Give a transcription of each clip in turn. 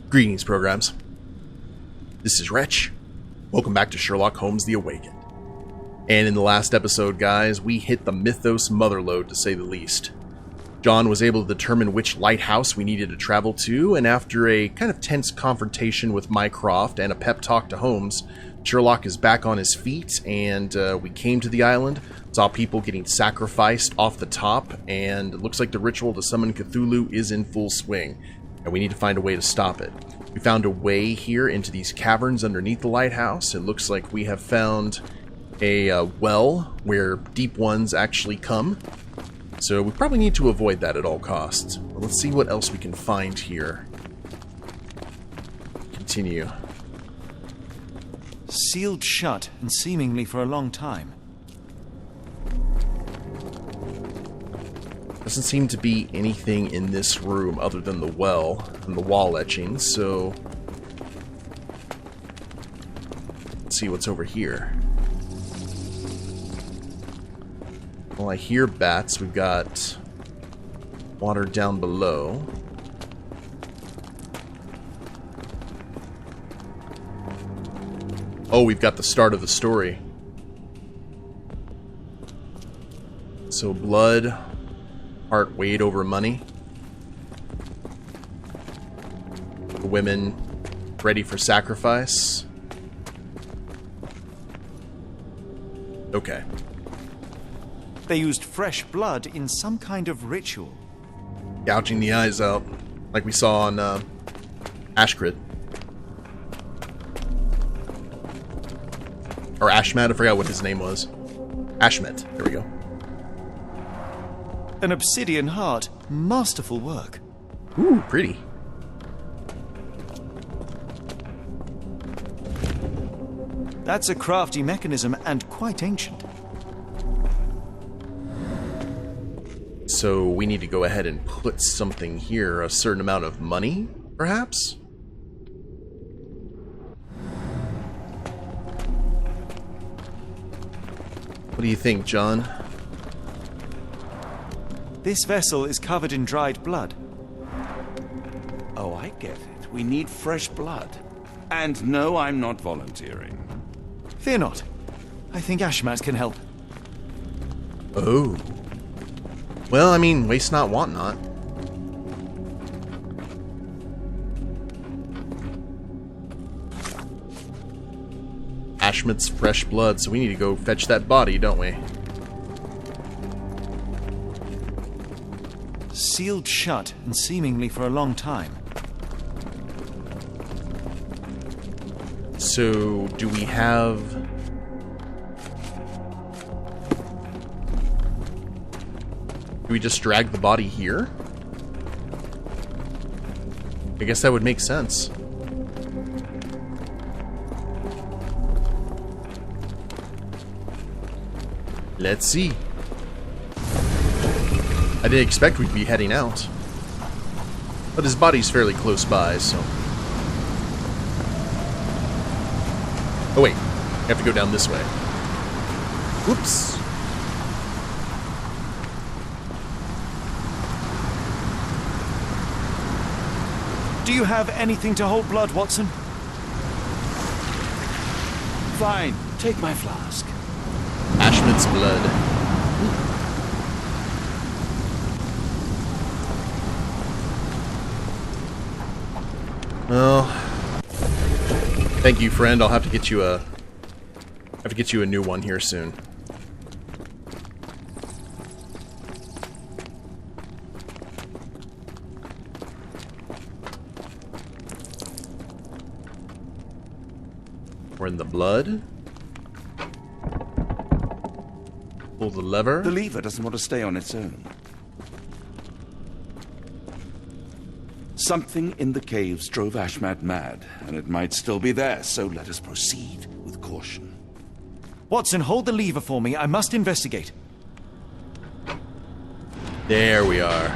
Greetings, programs. This is Wretch. Welcome back to Sherlock Holmes The Awakened. And in the last episode, guys, we hit the Mythos motherlode, to say the least. John was able to determine which lighthouse we needed to travel to, and after a kind of tense confrontation with Mycroft and a pep talk to Holmes, Sherlock is back on his feet, and we came to the island, saw people getting sacrificed off the top, and it looks like the ritual to summon Cthulhu is in full swing, and we need to find a way to stop it. We found a way here into these caverns underneath the lighthouse. It looks like we have found a well where deep ones actually come. So we probably need to avoid that at all costs. But let's see what else we can find here. Continue. Sealed shut and seemingly for a long time. Doesn't seem to be anything in this room other than the well and the wall etchings, so let's see what's over here. Well, I hear bats. We've got water down below. Oh, we've got the start of the story. So blood, heart weighed over money. The women ready for sacrifice. Okay. They used fresh blood in some kind of ritual. Gouging the eyes out, like we saw on Ashcrid. Or Ashmat, I forgot what his name was. Ashmet, there we go. An obsidian heart. Masterful work. Ooh, pretty. That's a crafty mechanism and quite ancient. So we need to go ahead and put something here, a certain amount of money, perhaps? What do you think, John? This vessel is covered in dried blood. Oh, I get it. We need fresh blood. And no, I'm not volunteering. Fear not. I think Ashmat can help. Oh. Well, I mean, waste not, want not. Ashmet's fresh blood, so we need to go fetch that body, don't we? Sealed shut and seemingly for a long time. So, do we have... Do we just drag the body here? I guess that would make sense. Let's see. I didn't expect we'd be heading out. But his body's fairly close by, so... Oh wait, I have to go down this way. Whoops. Do you have anything to hold blood, Watson? Fine, take my flask. Ashman's blood. Well, thank you, friend. I'll have to get you a new one here soon. We're in the blood. Pull the lever. The lever doesn't want to stay on its own. Something in the caves drove Ashmat mad, and it might still be there, so let us proceed with caution. Watson, hold the lever for me. I must investigate. There we are.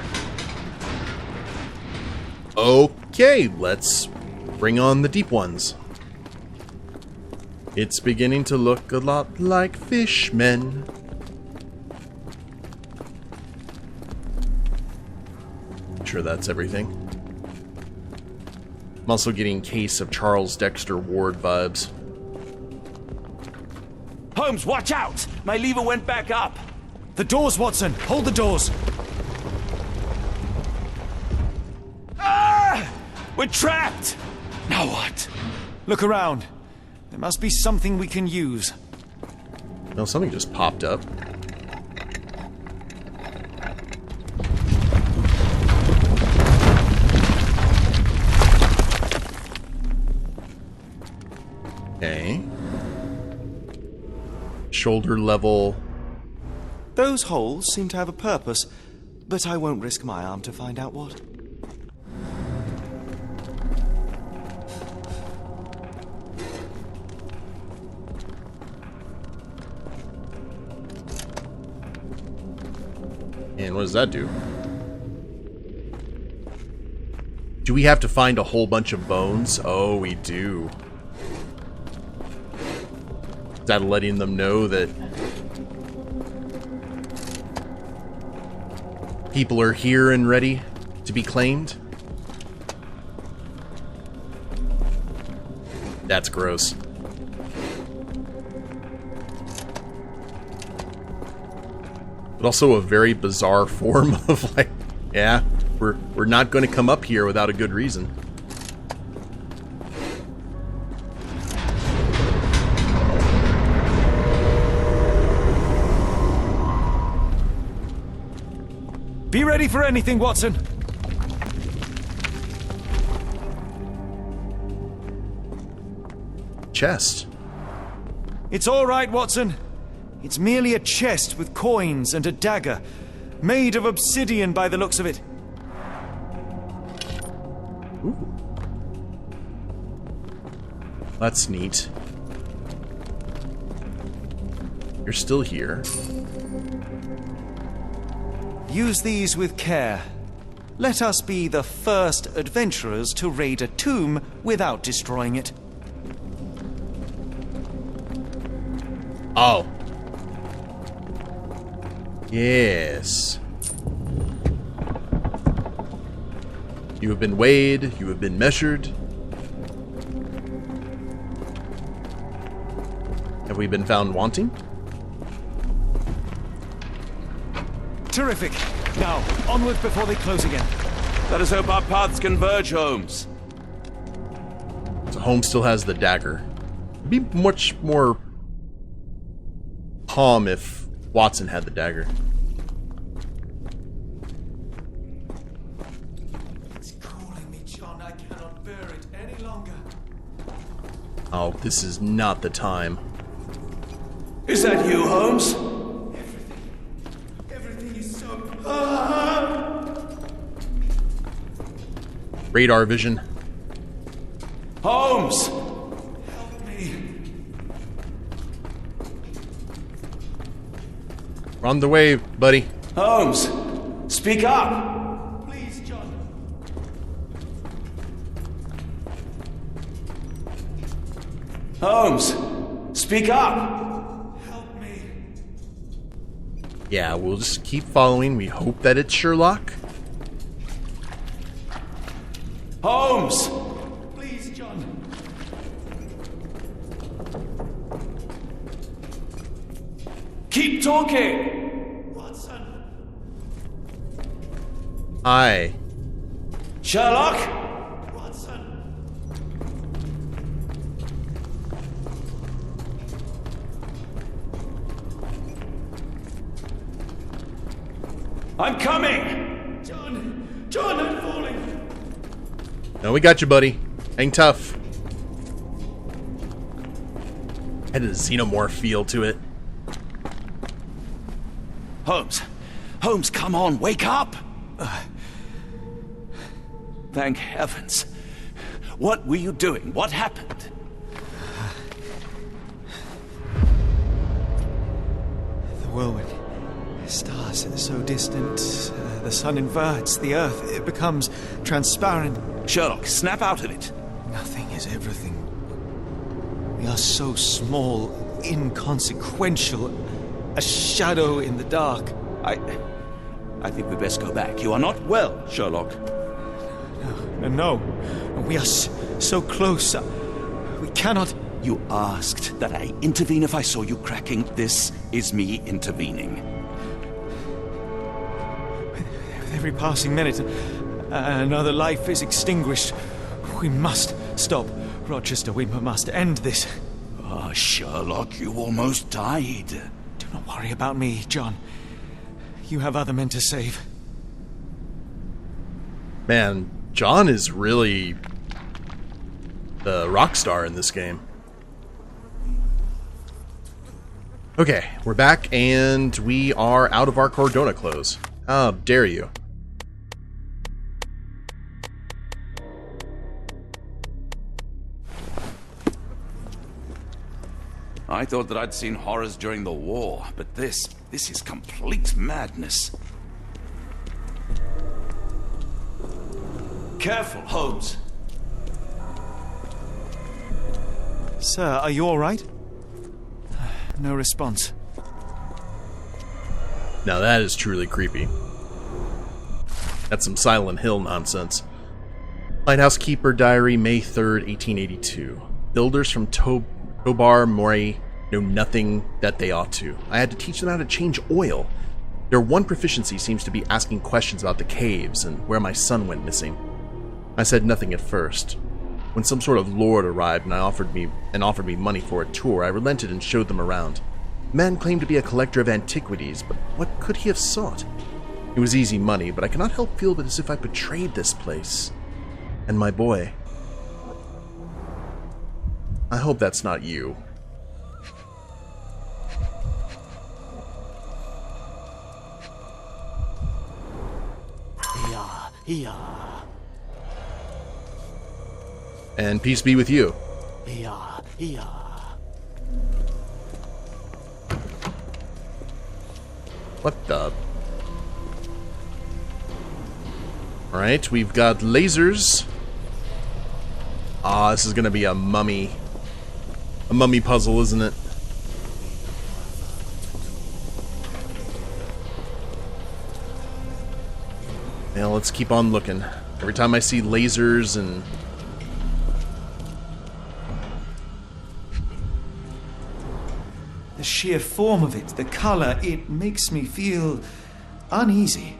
Okay, let's bring on the deep ones. It's beginning to look a lot like fishmen. I'm sure that's everything. I'm also getting case of Charles Dexter Ward vibes. Holmes, watch out! My lever went back up. The doors, Watson! Hold the doors! Ah! We're trapped! Now what? Look around. There must be something we can use. No, something just popped up. Okay. Shoulder level. Those holes seem to have a purpose, but I won't risk my arm to find out what. And what does that do? Do we have to find a whole bunch of bones? Oh, we do. Is that letting them know that people are here and ready to be claimed? That's gross. But also a very bizarre form of like, yeah, we're not going to come up here without a good reason. Be ready for anything, Watson! Chest. It's all right, Watson. It's merely a chest with coins and a dagger, made of obsidian by the looks of it. Ooh. That's neat. You're still here. Use these with care. Let us be the first adventurers to raid a tomb without destroying it. Oh. Yes. You have been weighed, you have been measured. Have we been found wanting? Terrific. Now, onward before they close again. Let us hope our paths converge, Holmes. So Holmes still has the dagger. It'd be much more calm if Watson had the dagger. It's calling me, John. I cannot bear it any longer. Oh, this is not the time. Is that you, Holmes? Everything is so... Radar vision. Holmes! Help me. We're on the way, buddy. Holmes! Speak up! Please, John. Holmes! Speak up! Help me. Yeah, we'll just keep following. We hope that it's Sherlock. Holmes! Please, John. Keep talking! Watson. Hi. Sherlock? Watson. I'm coming! John. John, I'm falling. No, we got you, buddy. Hang tough. Had a xenomorph feel to it. Holmes! Holmes, come on, wake up! Thank heavens. What were you doing? What happened? The whirlwind. Stars are so distant. The sun inverts. The earth, it becomes transparent. Sherlock, snap out of it. Nothing is everything. We are so small, inconsequential. A shadow in the dark. I think we best go back. You are not well, Sherlock. No, we are so close. We cannot... You asked that I intervene if I saw you cracking. This is me intervening. With every passing minute, another life is extinguished. We must stop Rochester. We must end this. Ah, Sherlock, you almost died. Do not worry about me, John. You have other men to save. Man, John is really the rock star in this game. Okay, we're back, and we are out of our Cordona clothes. How dare you? I thought that I'd seen horrors during the war, but this is complete madness. Careful, Holmes. Sir, are you all right? No response. Now that is truly creepy. That's some Silent Hill nonsense. Lighthouse Keeper Diary, May 3rd, 1882. Builders from Tobar Moray know nothing that they ought to. I had to teach them how to change oil. Their one proficiency seems to be asking questions about the caves and where my son went missing. I said nothing at first. When some sort of lord arrived and offered me money for a tour, I relented and showed them around. The man claimed to be a collector of antiquities, but what could he have sought? It was easy money, but I cannot help feel as if I betrayed this place. And my boy. I hope that's not you. Yeah. And peace be with you. Yeah. What the? Alright, we've got lasers. Ah, this is gonna be a mummy puzzle, isn't it? Now let's keep on looking. Every time I see lasers and... The sheer form of it, the color, it makes me feel uneasy.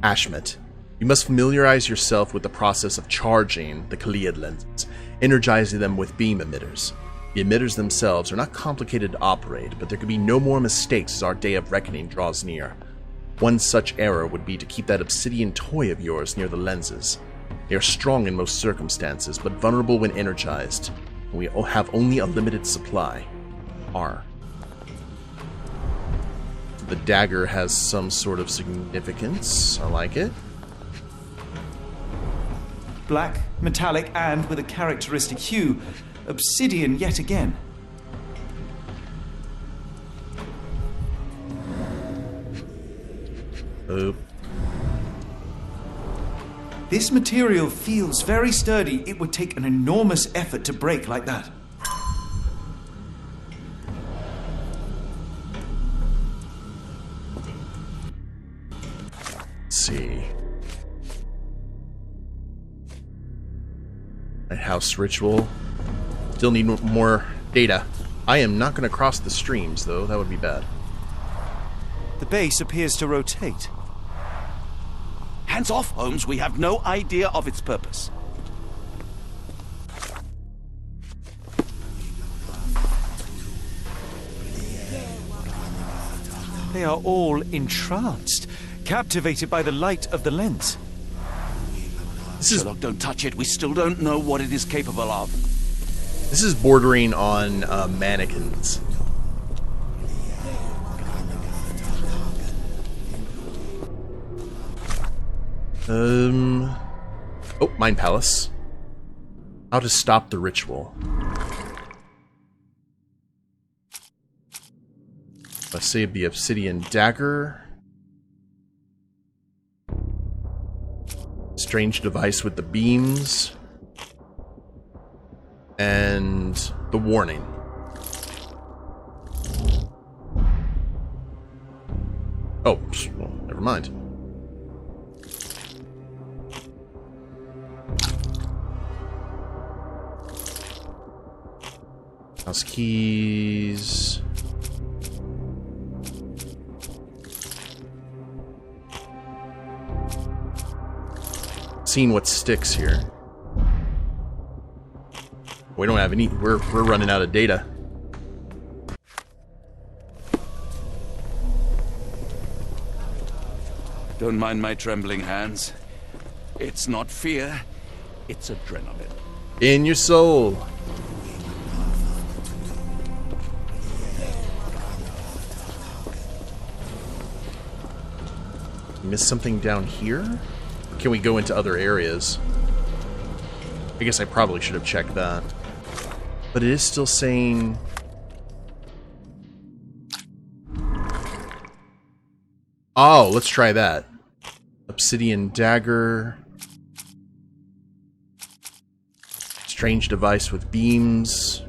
Ashmet. You must familiarize yourself with the process of charging the Khalid lenses, energizing them with beam emitters. The emitters themselves are not complicated to operate, but there can be no more mistakes as our day of reckoning draws near. One such error would be to keep that obsidian toy of yours near the lenses. They are strong in most circumstances, but vulnerable when energized. And we have only a limited supply. The dagger has some sort of significance. I like it. Black, metallic, and with a characteristic hue. Obsidian yet again. Oh. This material feels very sturdy. It would take an enormous effort to break like that. Let's see. Lighthouse ritual. Still need more data. I am not going to cross the streams, though. That would be bad. The base appears to rotate. Hands off, Holmes. We have no idea of its purpose. They are all entranced, captivated by the light of the lens. Sherlock, don't touch it. We still don't know what it is capable of. This is bordering on mannequins. Oh, Mind Palace. How to stop the ritual. I saved the obsidian dagger. Strange device with the beams. And the warning. Oh, well, never mind. House keys. Seeing what sticks here. We don't have any. We're running out of data. Don't mind my trembling hands. It's not fear, it's adrenaline. In your soul. Miss something down here? Or can we go into other areas? I guess I probably should have checked that. But it is still saying... Oh, let's try that. Obsidian dagger. Strange device with beams.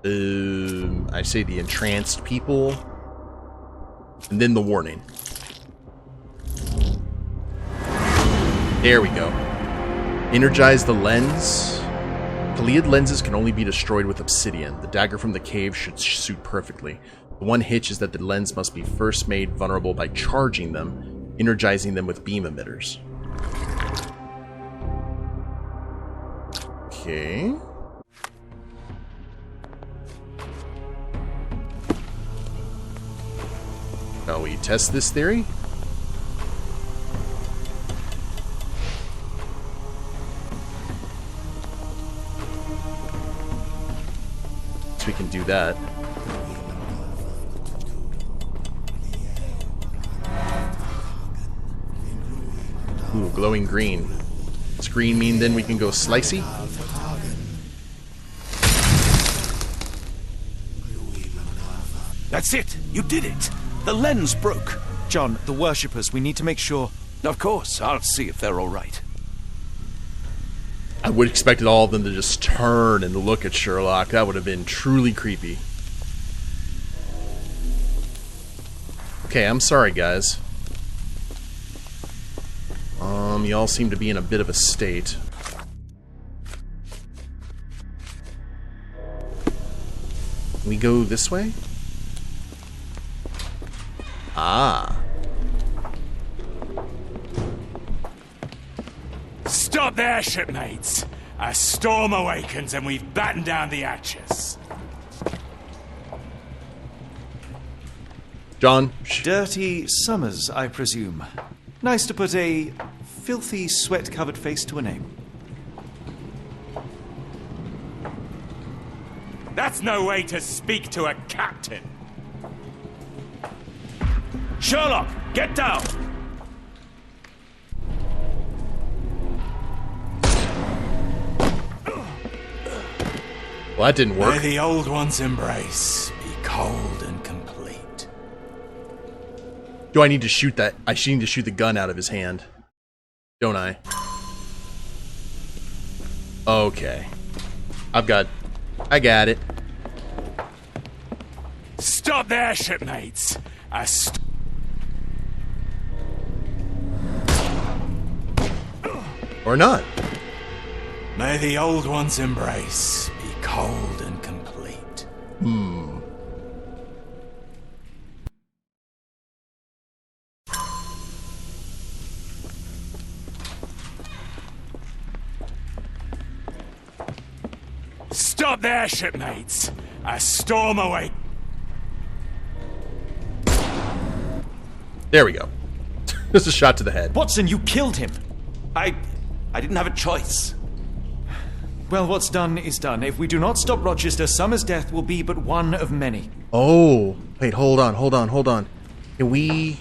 I say the entranced people. And then the warning. There we go. Energize the lens. Khalid lenses can only be destroyed with obsidian. The dagger from the cave should suit perfectly. The one hitch is that the lens must be first made vulnerable by charging them, energizing them with beam emitters. Okay. Shall we test this theory? So we can do that. Ooh, glowing green. Does green mean then we can go slicey? That's it! You did it! The lens broke! John, the worshippers, we need to make sure... Of course, I'll see if they're alright. I would expect all of them to just turn and look at Sherlock. That would have been truly creepy. Okay, I'm sorry, guys. Y'all seem to be in a bit of a state. Can we go this way? Ah. Stop there, shipmates! A storm awakens and we've battened down the hatches. John? Dirty Summers, I presume. Nice to put a filthy, sweat-covered face to a name. That's no way to speak to a captain. Sherlock, get down! Well, that didn't work. May the old one's embrace be cold and complete. Do I need to shoot that? I need to shoot the gun out of his hand. Don't I? Okay. I got it. Stop there, shipmates! Or not. May the old one's embrace be cold and complete. Stop there, shipmates! A storm away. There we go. Just a shot to the head. Watson, you killed him! I didn't have a choice. Well, what's done is done. If we do not stop Rochester, Summer's death will be but one of many. Oh, wait, hold on. Can we...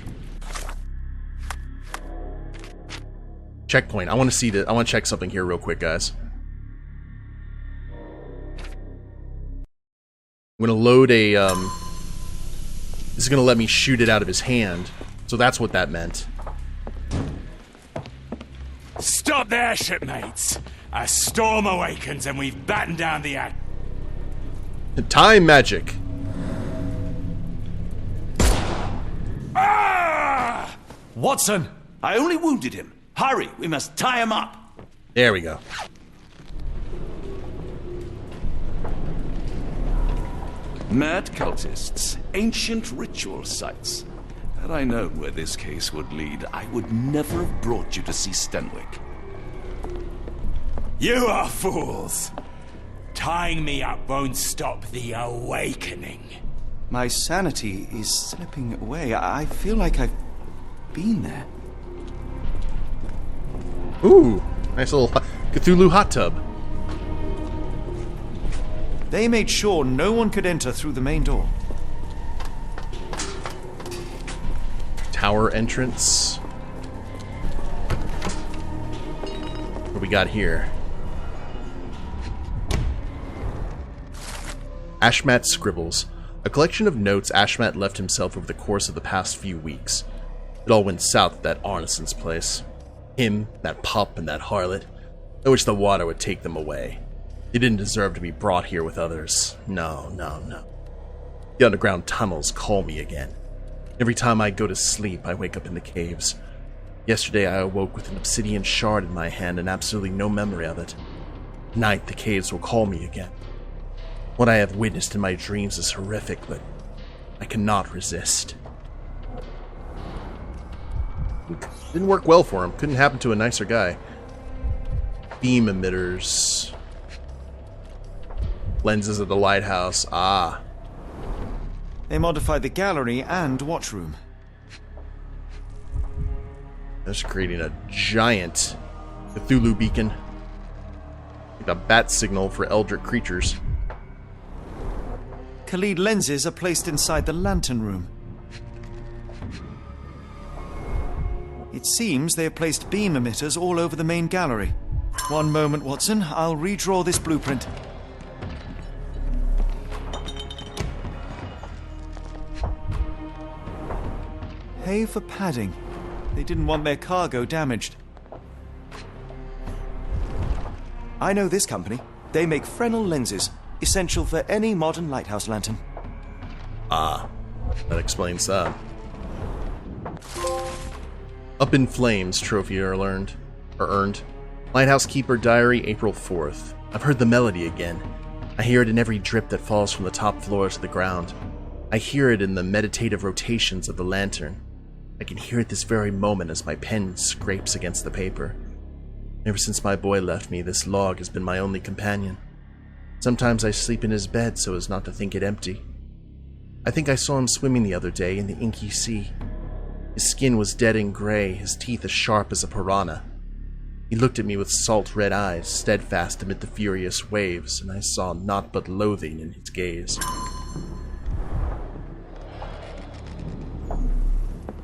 Checkpoint. I want to see that. I want to check something here real quick, guys. I'm going to load a, This is going to let me shoot it out of his hand. So that's what that meant. Stop there, shipmates! A storm awakens and we've battened down the hatch. Time magic. Ah! Watson! I only wounded him. Hurry, we must tie him up. There we go. Mad cultists, ancient ritual sites. Had I known where this case would lead, I would never have brought you to see Stenwick. You are fools! Tying me up won't stop the awakening. My sanity is slipping away. I feel like I've been there. Ooh, nice little Cthulhu hot tub. They made sure no one could enter through the main door. Tower entrance. What do we got here? Ashmat Scribbles. A collection of notes Ashmat left himself over the course of the past few weeks. It all went south at that Arneson's place. Him, that pup, and that harlot. I wish the water would take them away. They didn't deserve to be brought here with others. No, no, no. The underground tunnels call me again. Every time I go to sleep, I wake up in the caves. Yesterday I awoke with an obsidian shard in my hand and absolutely no memory of it. Tonight the caves will call me again. What I have witnessed in my dreams is horrific, but I cannot resist. Didn't work well for him. Couldn't happen to a nicer guy. Beam emitters. Lenses at the lighthouse. Ah. They modified the gallery and watchroom. That's creating a giant Cthulhu beacon. Like a bat signal for eldritch creatures. Khalid lenses are placed inside the lantern room. It seems they have placed beam emitters all over the main gallery. One moment, Watson. I'll redraw this blueprint. Hay for padding. They didn't want their cargo damaged. I know this company. They make Fresnel lenses, essential for any modern lighthouse lantern. Ah, that explains that. Up in Flames trophy earned. Lighthouse Keeper Diary, April 4th. I've heard the melody again. I hear it in every drip that falls from the top floor to the ground. I hear it in the meditative rotations of the lantern. I can hear it this very moment as my pen scrapes against the paper. Ever since my boy left me, this log has been my only companion. Sometimes I sleep in his bed so as not to think it empty. I think I saw him swimming the other day in the inky sea. His skin was dead and gray, his teeth as sharp as a piranha. He looked at me with salt red eyes, steadfast amid the furious waves, and I saw naught but loathing in his gaze.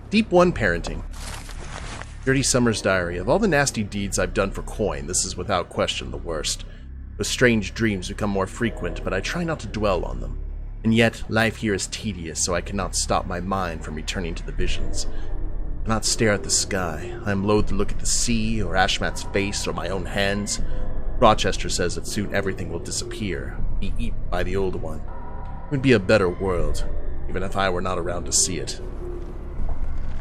Deep 1 parenting. Dirty Summer's Diary. Of all the nasty deeds I've done for coin, this is without question the worst. Those strange dreams become more frequent, but I try not to dwell on them. And yet, life here is tedious, so I cannot stop my mind from returning to the visions. I cannot stare at the sky. I am loath to look at the sea, or Ashmat's face, or my own hands. Rochester says that soon everything will disappear, be eaten by the old one. It would be a better world, even if I were not around to see it.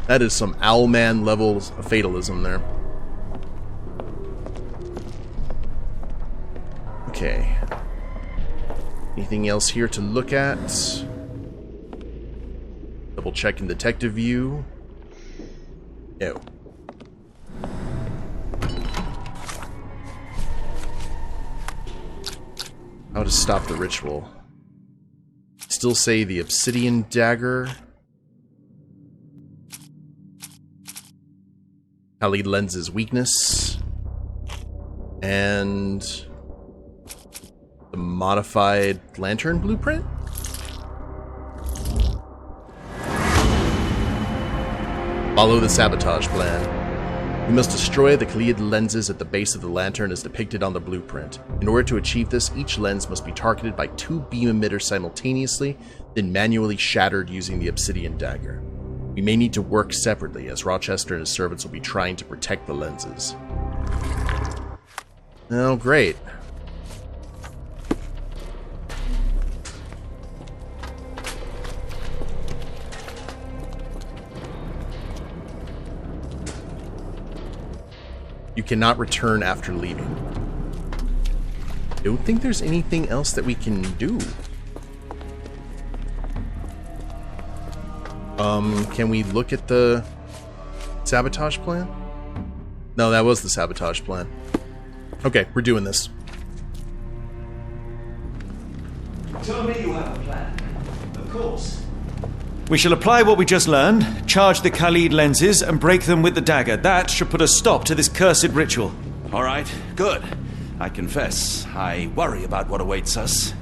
That is some Owlman levels of fatalism there. Okay. Anything else here to look at? Double checking detective view. No. How to stop the ritual. Still say the obsidian dagger. Khalid Lens's weakness. And the modified lantern blueprint? Follow the sabotage plan. We must destroy the Khalid lenses at the base of the lantern as depicted on the blueprint. In order to achieve this, each lens must be targeted by 2 beam emitters simultaneously, then manually shattered using the obsidian dagger. We may need to work separately, as Rochester and his servants will be trying to protect the lenses. Oh, great. You cannot return after leaving. Don't think there's anything else that we can do. Can we look at the sabotage plan? No, that was the sabotage plan. Okay, we're doing this. Tell me you have a plan. Of course. We shall apply what we just learned, charge the Khalid lenses, and break them with the dagger. That should put a stop to this cursed ritual. All right, good. I confess, I worry about what awaits us.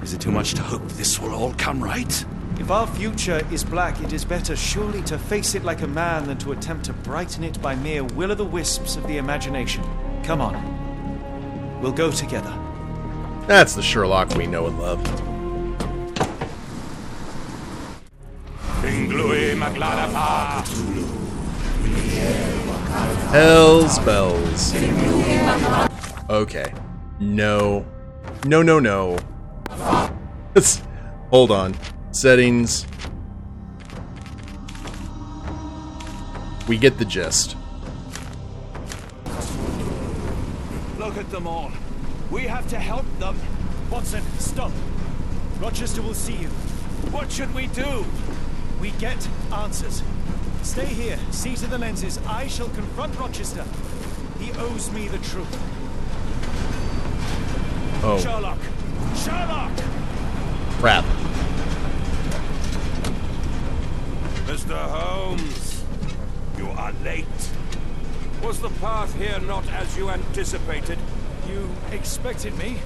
Is it too much to hope this will all come right? If our future is black, it is better surely to face it like a man than to attempt to brighten it by mere will-o'-the-wisps of the imagination. Come on. We'll go together. That's the Sherlock we know and love. Hell's bells. Okay. No. No, no, no. Hold on. Settings. We get the gist. Look at them all. We have to help them. Watson, stop. Rochester will see you. What should we do? We get answers. Stay here, see to the lenses. I shall confront Rochester. He owes me the truth. Oh. Sherlock! Sherlock! Crap. Mr. Holmes, you are late. Was the path here not as you anticipated? You expected me?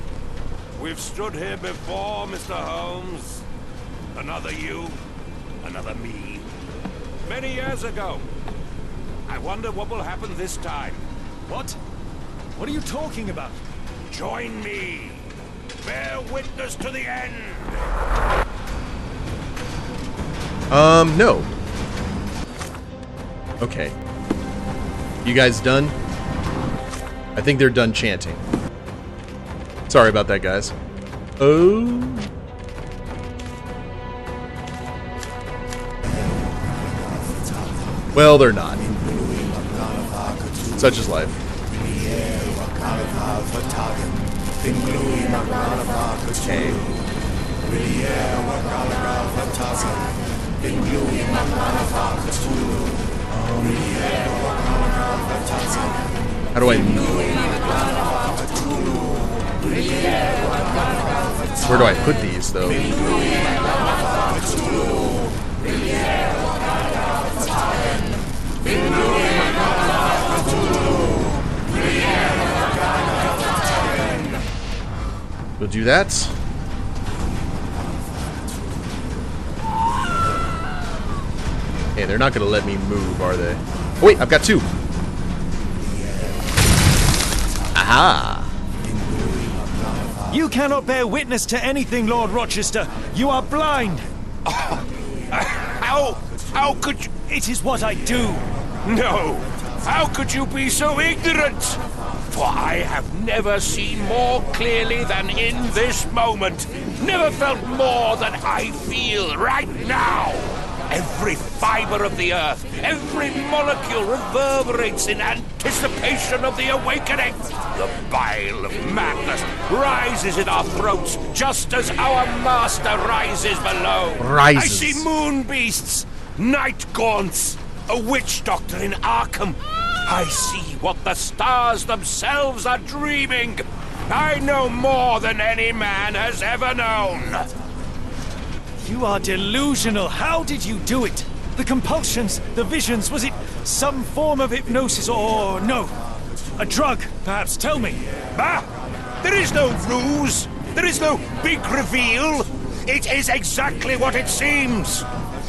We've stood here before, Mr. Holmes. Another you, another me. Many years ago. I wonder what will happen this time. What? What are you talking about? Join me. Bear witness to the end. No. Okay. You guys done? I think they're done chanting. Sorry about that, guys. Oh. Well, they're not. Such is life. Okay. How do I... Where do I put these, though? We'll do that. Hey, they're not going to let me move, are they? Oh, wait, I've got two. Aha! You cannot bear witness to anything, Lord Rochester. You are blind. How could you... It is what I do. No! How could you be so ignorant? For I have never seen more clearly than in this moment. Never felt more than I feel right now. Every fiber of the earth, every molecule reverberates in anticipation of the awakening. The bile of madness rises in our throats just as our master rises below. Rises. I see moon beasts, night gaunts, a witch doctor in Arkham. I see what the stars themselves are dreaming. I know more than any man has ever known. You are delusional. How did you do it? The compulsions, the visions, was it some form of hypnosis or no? A drug, perhaps? Tell me. Bah! There is no ruse. There is no big reveal. It is exactly what it seems.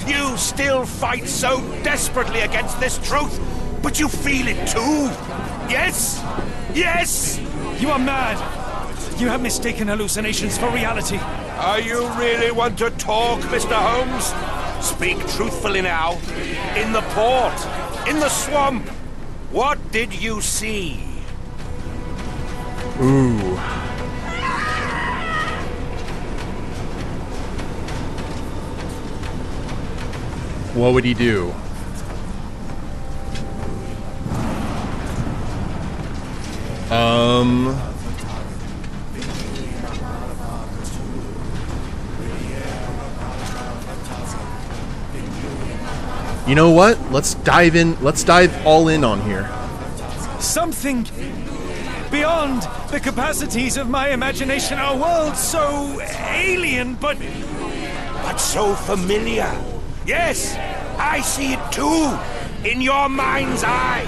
You still fight so desperately against this truth, but you feel it too. Yes? Yes? You are mad. You have mistaken hallucinations for reality. Are you really want to talk, Mr. Holmes? Speak truthfully now. In the port, in the swamp, what did you see? Ooh. What would he do? You know what? Let's dive in. Let's dive all in on here. Something beyond the capacities of my imagination. A world so alien, but so familiar. Yes, I see it too, in your mind's eye.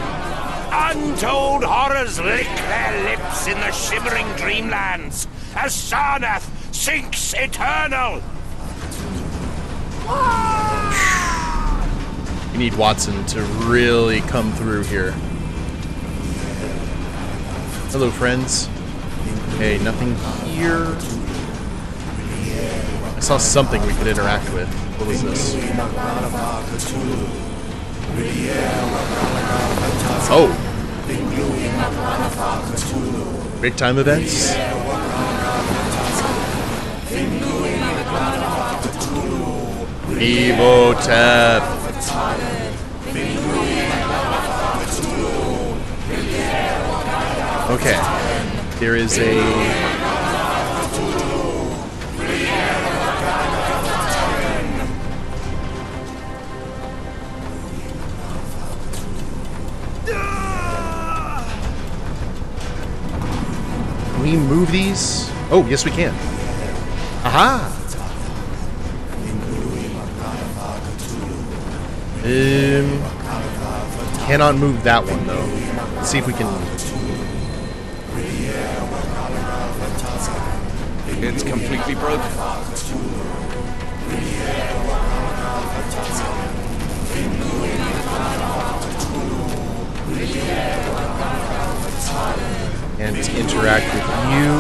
Untold horrors lick their lips in the shimmering dreamlands as Sarnath sinks eternal. You need Watson to really come through here. Hello, friends. Okay, nothing here. I saw something we could interact with. What was this? Oh! Big time events? Sabotage. Okay. There is a... Can we move these? Oh, yes we can. Aha! Cannot move that one though. Let's see if we can... It's completely broken. And to interact with you.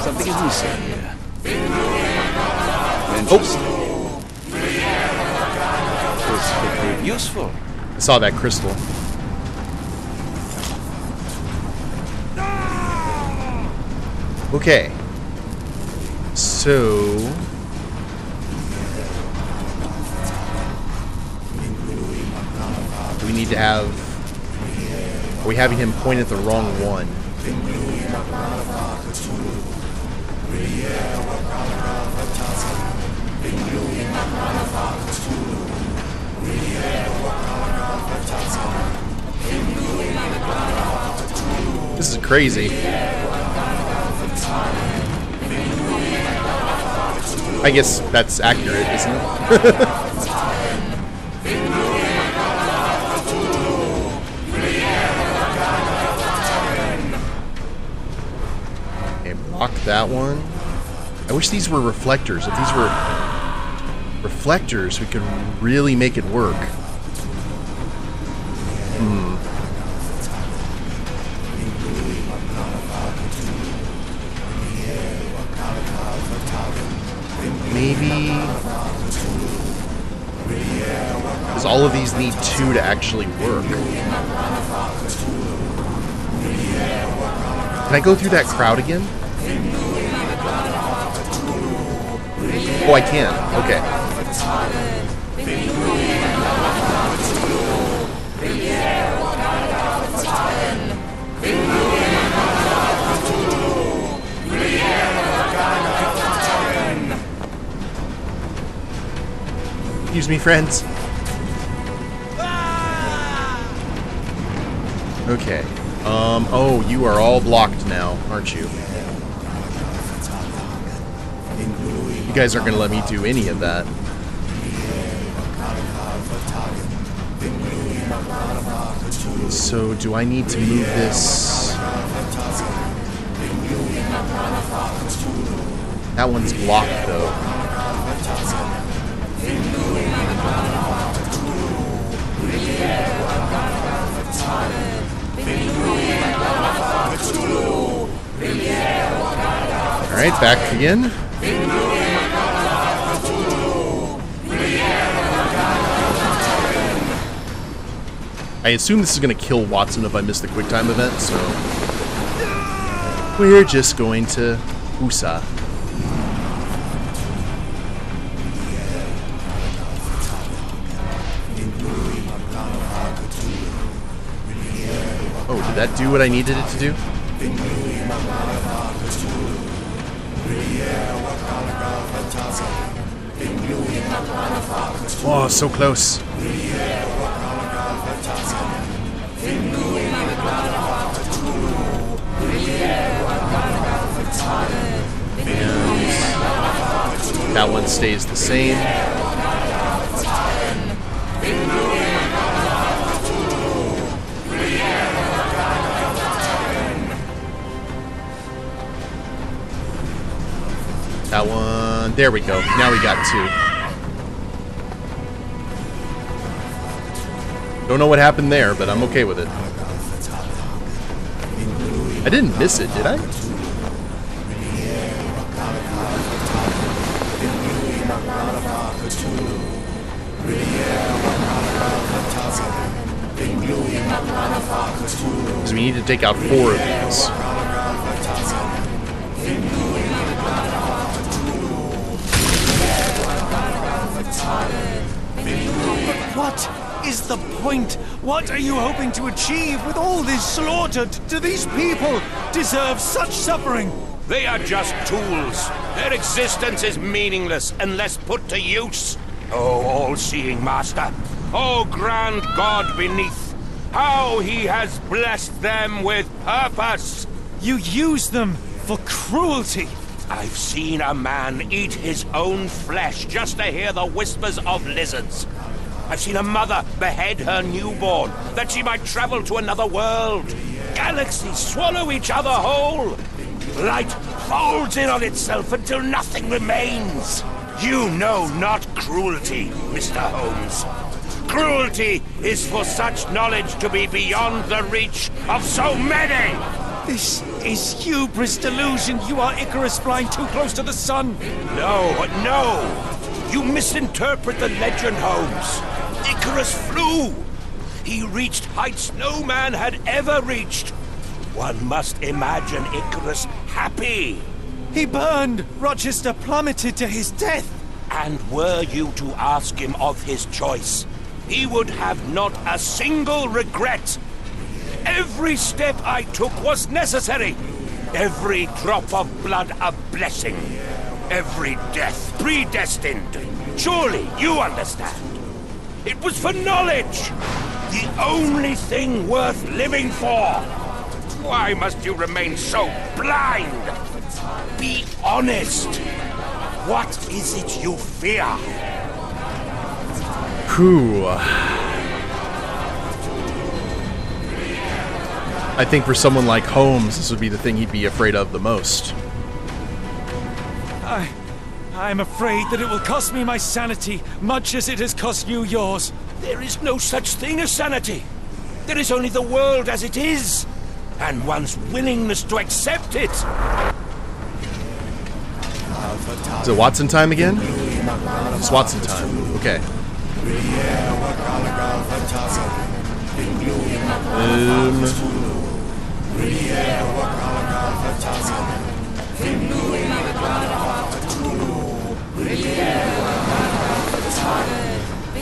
Something is missing here. Oh! This could prove useful. I saw that crystal. Okay. So... we need to have... Are we having him point at the wrong one? This is crazy. I guess that's accurate, isn't it? Okay, block that one. I wish these were reflectors. If these were reflectors, we could really make it work. Maybe... because all of these need two to actually work. Can I go through that crowd again? Oh, I can. Okay. Excuse me, friends. Okay. Oh, you are all blocked now, aren't you? You guys aren't going to let me do any of that. So, do I need to move this? That one's blocked, though. Alright, back again. I assume this is going to kill Watson if I miss the quick time event, so we're just going to USA. Oh, did that do what I needed it to do? Oh, so close. And that one stays the same. That one, there we go. Now we got two. Don't know what happened there, but I'm okay with it. I didn't miss it, did I? Because we need to take out 4 of these. What is the point? What are you hoping to achieve with all this slaughter? Do these people deserve such suffering? They are just tools. Their existence is meaningless unless put to use. Oh, all-seeing master. Oh, grand God beneath. How he has blessed them with purpose. You use them for cruelty. I've seen a man eat his own flesh just to hear the whispers of lizards. I've seen a mother behead her newborn that she might travel to another world. Galaxies swallow each other whole. Light folds in on itself until nothing remains. You know not cruelty, Mr. Holmes. Cruelty is for such knowledge to be beyond the reach of so many. This is hubris delusion. You are Icarus flying too close to the sun. No. You misinterpret the legend, Holmes. Icarus flew. He reached heights no man had ever reached. One must imagine Icarus happy. He burned. Rochester plummeted to his death. And were you to ask him of his choice, he would have not a single regret. Every step I took was necessary. Every drop of blood a blessing. Every death predestined. Surely you understand. It was for knowledge. The only thing worth living for. Why must you remain so blind? Be honest. What is it you fear? Whew. I think for someone like Holmes, this would be the thing he'd be afraid of the most. I'm afraid that it will cost me my sanity, much as it has cost you yours. There is no such thing as sanity. There is only the world as it is, and one's willingness to accept it. Is it Watson time again? It's Watson time. Okay.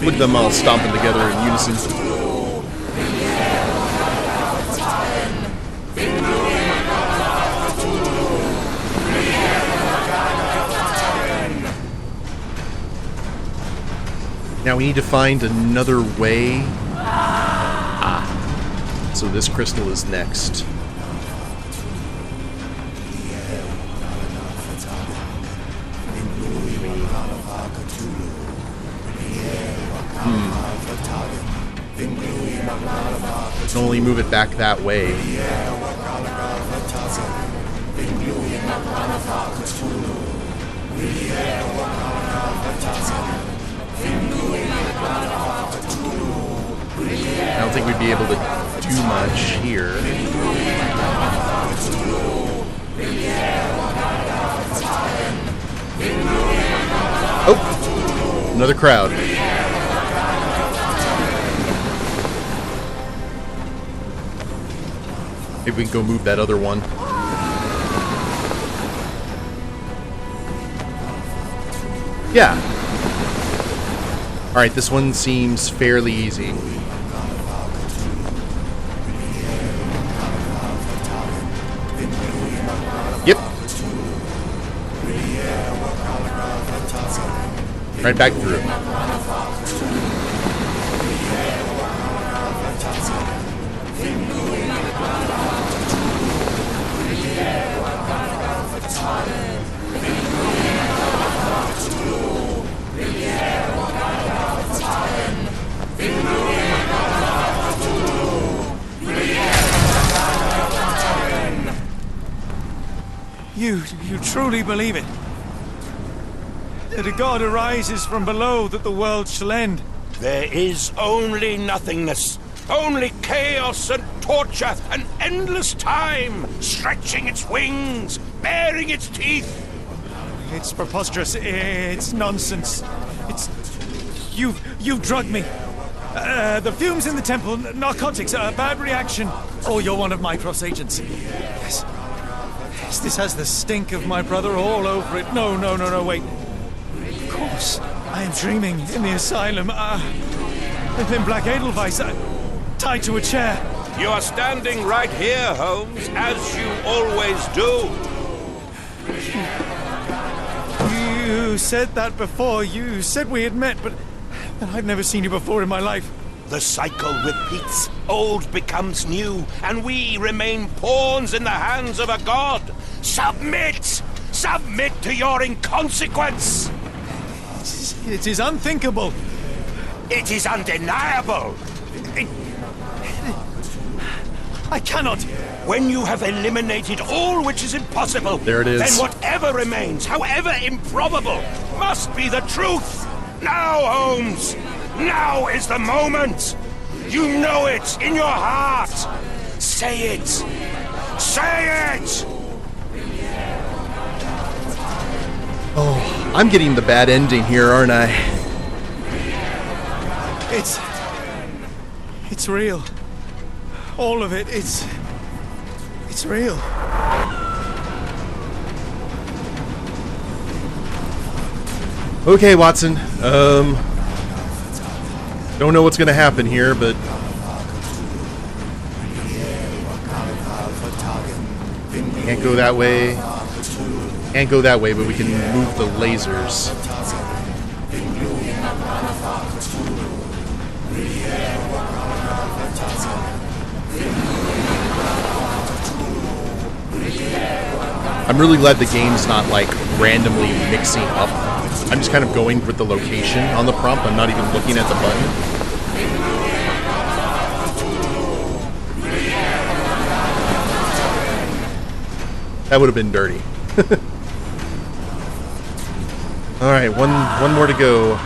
Look at them all stomping together in unison. Now we need to find another way. So this crystal is next. Can only move it back that way. I don't think we'd be able to do much here. Oh! Another crowd. Maybe we can go move that other one. Yeah. Alright, this one seems fairly easy. Yep. Right back through. You truly believe it? That a god arises from below, that the world shall end? There is only nothingness, only chaos and torture and endless time, stretching its wings, baring its teeth. It's preposterous. It's nonsense. It's... You've drugged me. The fumes in the temple, narcotics, a bad reaction. Oh, you're one of my cross agents. Yes. This has the stink of my brother all over it. No, wait. Of course, I am dreaming in the asylum. In Black Edelweiss, tied to a chair. You are standing right here, Holmes, as you always do. You said that before. You said we had met, but I've never seen you before in my life. The cycle repeats. Old becomes new, and we remain pawns in the hands of a god. Submit! Submit to your inconsequence! It is unthinkable. It is undeniable. I cannot. When you have eliminated all which is impossible, there it is. Then whatever remains, however improbable, must be the truth. Now, Holmes, now is the moment. You know it in your heart. Say it. Say it. Oh, I'm getting the bad ending here, aren't I? It's real. All of it. It's real. Okay, Watson. Don't know what's gonna happen here, but can't go that way. Can't go that way, but we can move the lasers. I'm really glad the game's not like randomly mixing up. I'm just kind of going with the location on the prompt. I'm not even looking at the button. That would have been dirty. Alright, one more to go.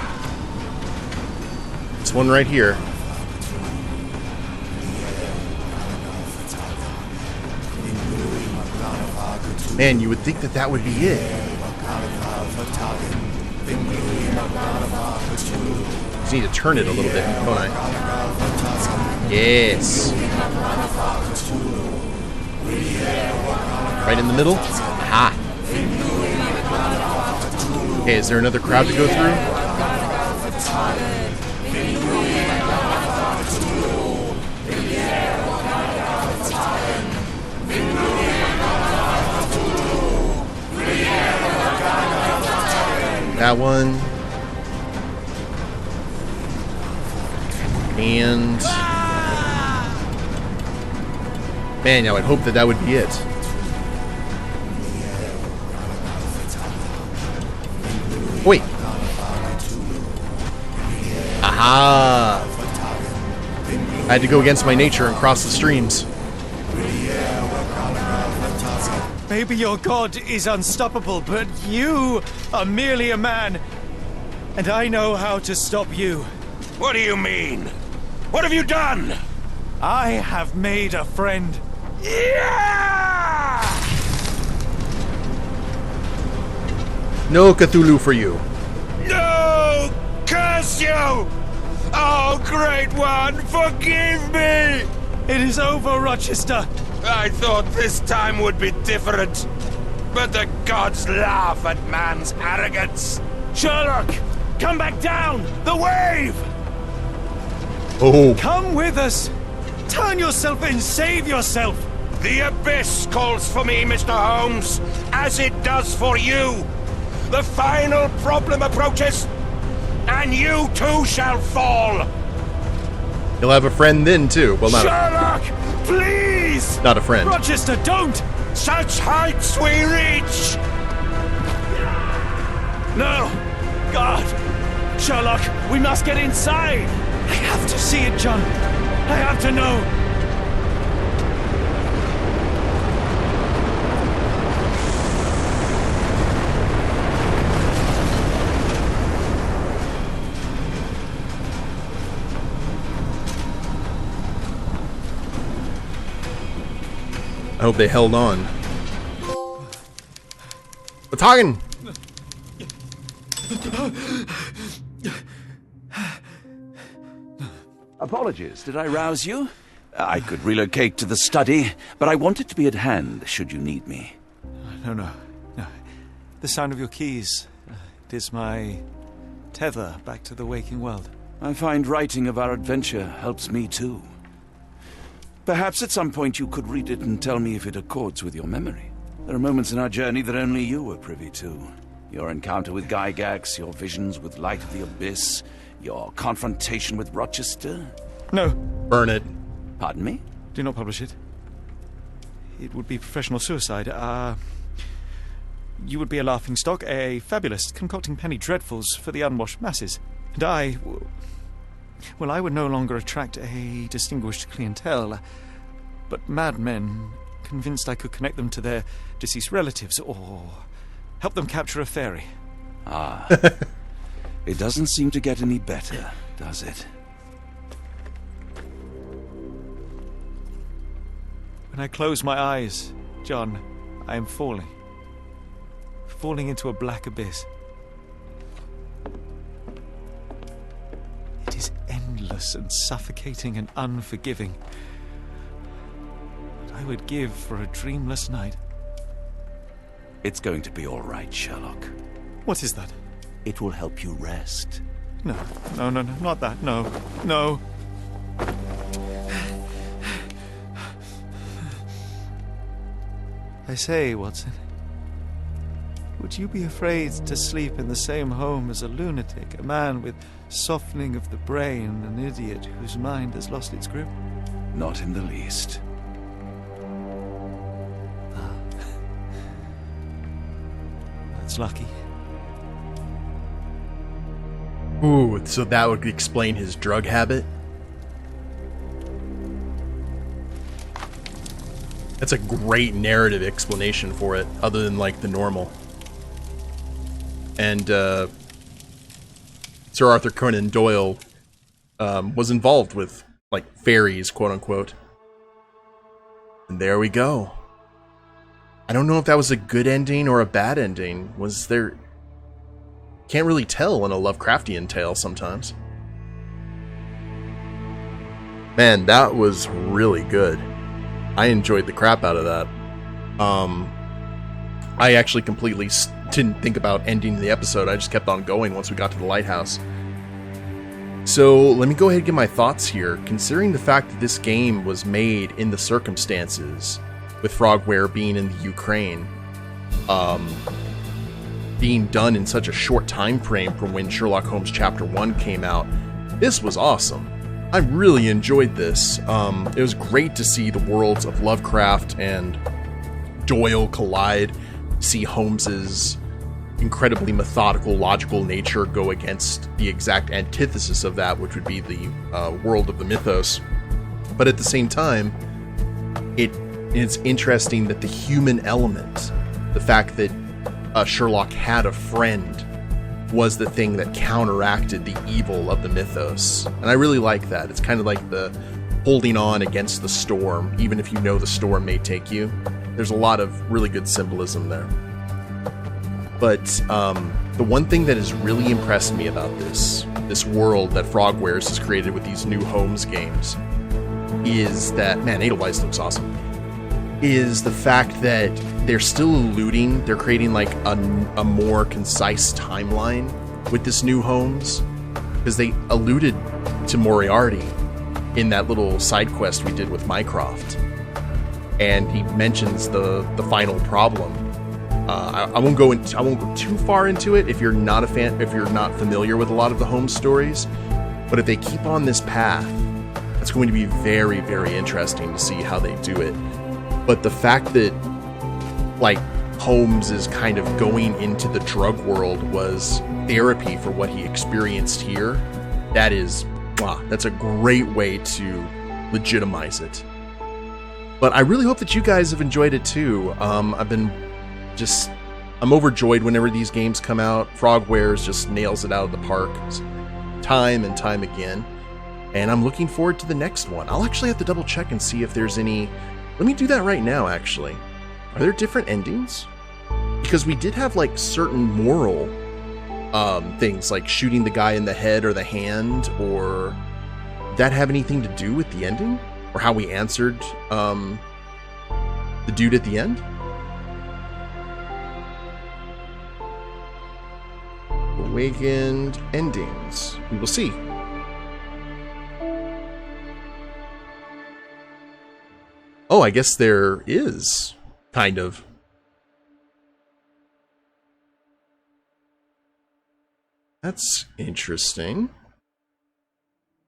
This one right here. Man, you would think that that would be it. Just need to turn it a little bit, don't I? Yes. Right in the middle? Aha. Okay, is there another crowd to go through? That one. And... man, I would hope that that would be it. Wait. Aha! I had to go against my nature and cross the streams. Maybe your god is unstoppable, but you are merely a man. And I know how to stop you. What do you mean? What have you done? I have made a friend. Yeah! No Cthulhu for you. No! Curse you! Oh, great one, forgive me! It is over, Rochester. I thought this time would be different. But the gods laugh at man's arrogance. Sherlock, come back down! The wave! Oh. Come with us! Turn yourself in, save yourself! The abyss calls for me, Mr. Holmes, as it does for you. The final problem approaches. and you too shall fall. He'll have a friend then, too. Well, not Sherlock, please! not a friend. Rochester, don't! Such heights we reach! No! God! Sherlock, we must get inside! I have to see it, John. I have to know. I hope they held on. We're talking. Apologies, did I rouse you? I could relocate to the study, but I wanted to be at hand should you need me. No. The sound of your keys. It is my tether back to the waking world. I find writing of our adventure helps me too. Perhaps at some point you could read it and tell me if it accords with your memory. There are moments in our journey that only you were privy to. Your encounter with Gygax, your visions with Light of the Abyss, your confrontation with Rochester. No. Burn it. Pardon me? Do not publish it. It would be professional suicide. You would be a laughingstock, a fabulist, concocting penny dreadfuls for the unwashed masses. And I would no longer attract a distinguished clientele, but madmen convinced I could connect them to their deceased relatives or help them capture a fairy. Ah. It doesn't seem to get any better, does it? When I close my eyes, John, I am falling. Falling into a black abyss. It is endless and suffocating and unforgiving. What I would give for a dreamless night. It's going to be all right, Sherlock. What is that? It will help you rest. No, not that. No. I say, Watson, would you be afraid to sleep in the same home as a lunatic, a man with softening of the brain, an idiot whose mind has lost its grip? Not in the least. That's lucky. Ooh, so that would explain his drug habit? That's a great narrative explanation for it, other than, like, the normal. And, Sir Arthur Conan Doyle, was involved with, like, fairies, quote-unquote. And there we go. I don't know if that was a good ending or a bad ending. Was there... Can't really tell in a Lovecraftian tale sometimes. Man, that was really good. I enjoyed the crap out of that. I actually completely didn't think about ending the episode. I just kept on going once we got to the lighthouse. So let me go ahead and give my thoughts here. Considering the fact that this game was made in the circumstances, with Frogware being in the Ukraine, being done in such a short time frame from when Sherlock Holmes Chapter 1 came out, this was awesome. I really enjoyed this. It was great to see the worlds of Lovecraft and Doyle collide, see Holmes's incredibly methodical, logical nature go against the exact antithesis of that, which would be the world of the mythos. But at the same time, it's interesting that the human element, the fact that Sherlock had a friend, was the thing that counteracted the evil of the mythos. And I really like that. It's kind of like the holding on against the storm, even if you know the storm may take you. There's a lot of really good symbolism there. But the one thing that has really impressed me about this world that Frogwares has created with these new Holmes games is that, man, Edelweiss looks awesome, is the fact that they're still alluding, they're creating like a more concise timeline with this new Holmes, because they alluded to Moriarty in that little side quest we did with Mycroft, and he mentions the final problem I won't go too far into it if you're not a fan, if you're not familiar with a lot of the Holmes stories. But if they keep on this path, it's going to be very, very interesting to see how they do it. But the fact that, like, Holmes is kind of going into the drug world was therapy for what he experienced here, that's a great way to legitimize it. But I really hope that you guys have enjoyed it too. I'm overjoyed whenever these games come out. Frogwares just nails it out of the park time and time again. And I'm looking forward to the next one. I'll actually have to double check and see if there's any... Let me do that right now, actually. Are there different endings? Because we did have, like, certain moral things, like shooting the guy in the head or the hand, or... Did that have anything to do with the ending? Or how we answered the dude at the end? Awakened endings. We will see. Oh, I guess there is, kind of. That's interesting.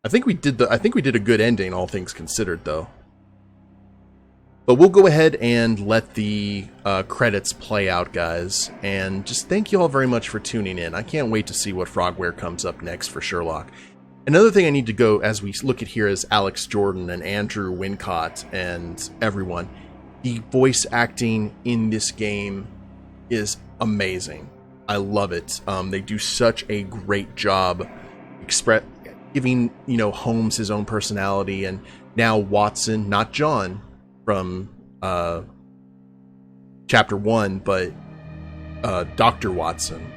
I think we did a good ending, all things considered, though. But we'll go ahead and let the credits play out, guys. And just thank you all very much for tuning in. I can't wait to see what Frogware comes up next for Sherlock. Another thing I need to go, as we look at here, is Alex Jordan and Andrew Wincott and everyone. The voice acting in this game is amazing. I love it. They do such a great job giving, Holmes his own personality, and now Watson, not John from Chapter 1, but Dr. Watson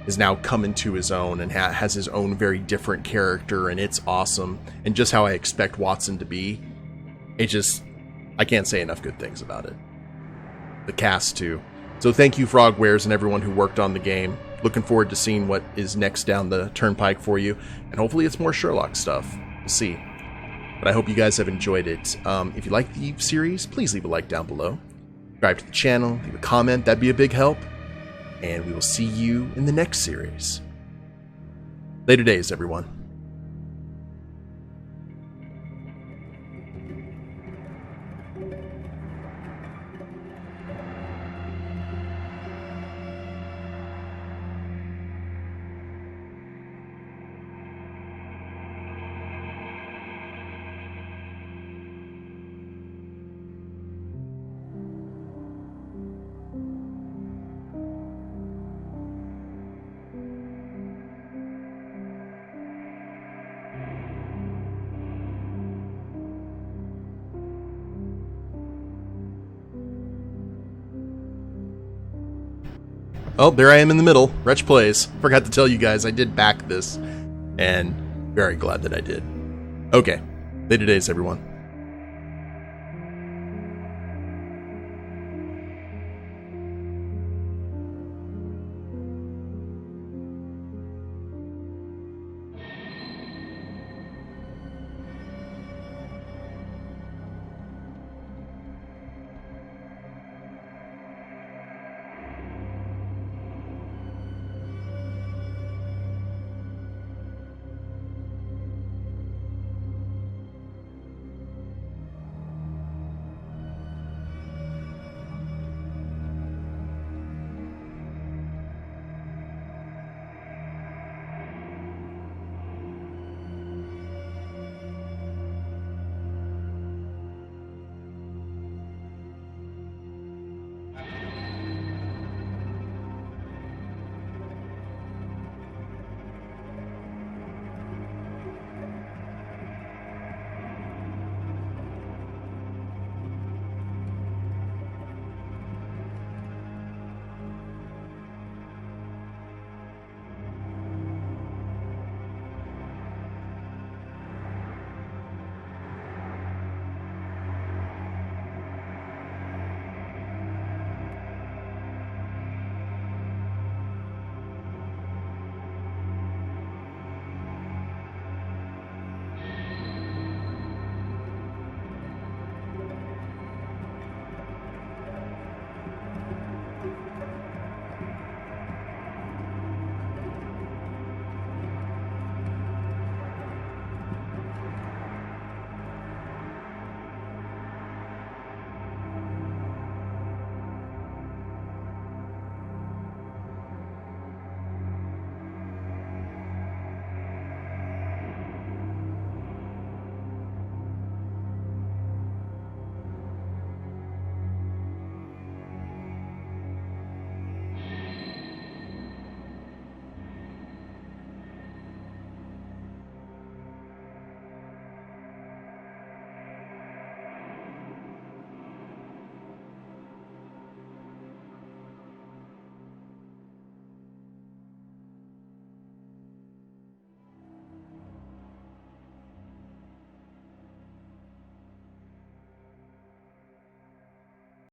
is now coming to his own and has his own very different character, and it's awesome. And just how I expect Watson to be. I can't say enough good things about it. The cast, too. So thank you, Frogwares, and everyone who worked on the game. Looking forward to seeing what is next down the turnpike for you. And hopefully it's more Sherlock stuff. We'll see. But I hope you guys have enjoyed it. If you like the series, please leave a like down below. Subscribe to the channel, leave a comment. That'd be a big help. And we will see you in the next series. Later days, everyone. Oh, there I am in the middle. Wretch plays. Forgot to tell you guys, I did back this, and very glad that I did. Okay, later days, everyone.